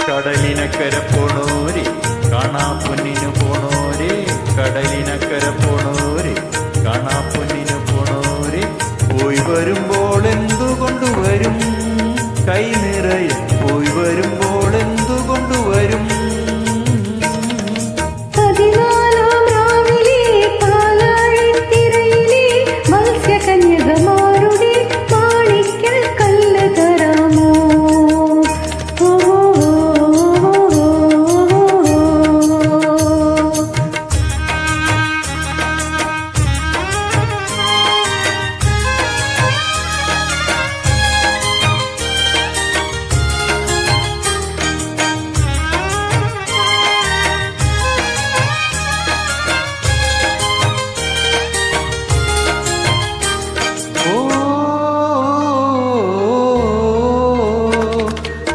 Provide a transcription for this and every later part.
കടലിനക്കര പോണോരെ കാണാ പൊന്നിനു പോണോരെ കടലിനക്കര പോണോരെ കാണാ പൊന്നിനു പോണോരെ പോയി വരുമ്പോൾ എന്തു കൊണ്ടുവരും കൈ നിറയെ പോയി വരുമ്പോൾ എന്തു കൊണ്ടുവരും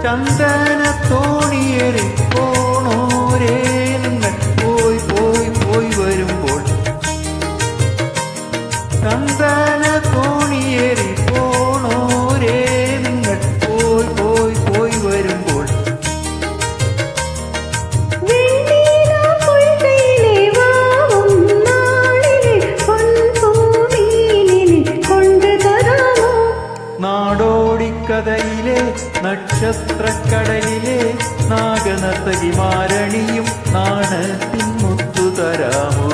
ചന്ദന തോണിയേറി പോണോരേ നിങ്ങൾ പോയി പോയി പോയി വരുമ്പോൾ ചന്ദന തോണിയേറി പോണോരേ നിങ്ങൾ പോയി പോയി പോയി വരുമ്പോൾ നാടോടിക്കഥയിലെ നക്ഷത്രക്കടലിലെ നാഗനർത്തകിമാരണിയും നാണത്തിൻ മുത്തു തരാമോ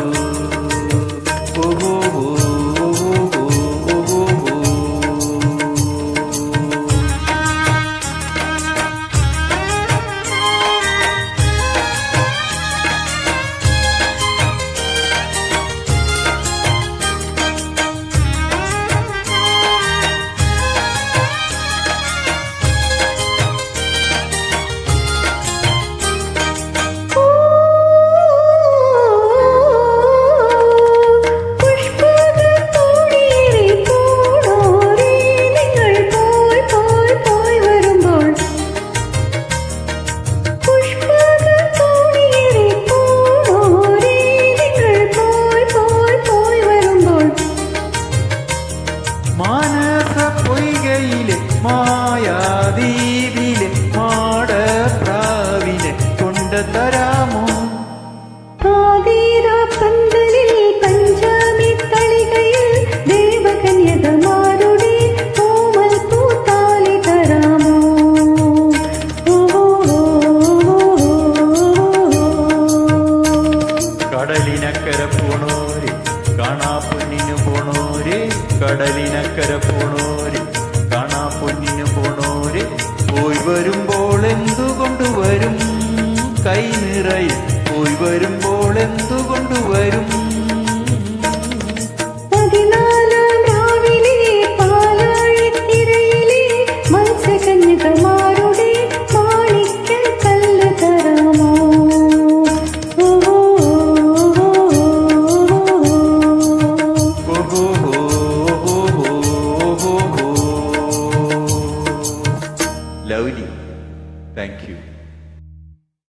പൊയ്കയിലെ മായാദീപിലെ മാടപ്രാവിനെ കൊണ്ടു തരാമോ പന്തലിൽ പഞ്ചാമി തളികയിൽ ദേവകന്യകമാരുടെ കോമൽ പൂത്താലി തരാമോ കടലിനക്കര പോണോരെ കാണാ പൊന്നിനു പോണോരെ കടലിനക്കര പോണോരെ കാണാ പൊന്നിനു പോണോരെ പോയി വരുമ്പോൾ എന്തു കൊണ്ടുവരും കൈ നിറയെ പോയി വരുമ്പോൾ എന്തു കൊണ്ടുവരും